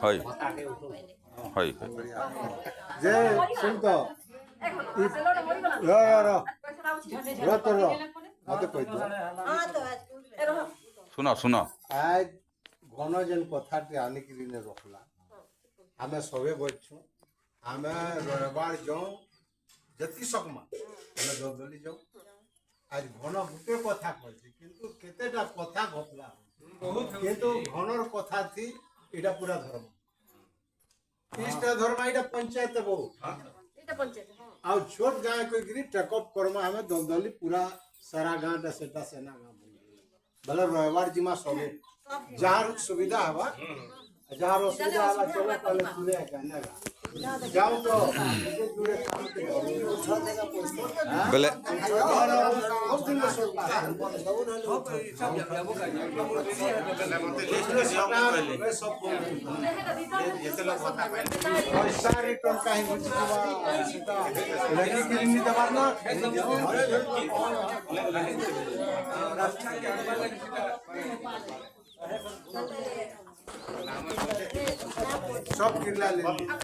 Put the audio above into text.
হয় হয় যে শুন তো মতে কই দিও শুন শুন আজ ঘন যেন কথাটি আনিকি রখলা ଆମେ ସବେ ବସିଛୁ ଆମେ ରବିବାର ଯାଉ ଯେତିକି सकमा ଆମେ ଦଲି ଯାଉ ଆজ ଘନ ଗୋଟେ କଥା କହିଛି କିନ୍ତୁ କେତେଟା କଥା ଘଟଲା କିନ୍ତୁ ଘନର କଥା ଥି ଏଇଟା ପୁରା ଧର୍ମ ଇଷ୍ଟ ଧର୍ମ ଏଇଟା ପଞ୍ଚାୟତ ବହୁ ଆଉ ଛୋଟ ଗାଁ କହିକିରି ଟେକଅପ୍ କର୍ମା ଆମେ ଦଲି ପୁରା ସାରା ଗାଁଟା ସେଟା ସେନା ଗାଁ ବୋଲେ ରବିବାର ଜିମା ସବେ ଯାହାର ସୁବିଧା ହବା ଯାହାର ଅସୁବିଧା ହେଲା ଚଲେ ତାହେଲେ ତୁଲେ ଯାଉ ତ ବେଲେ सब किरला ले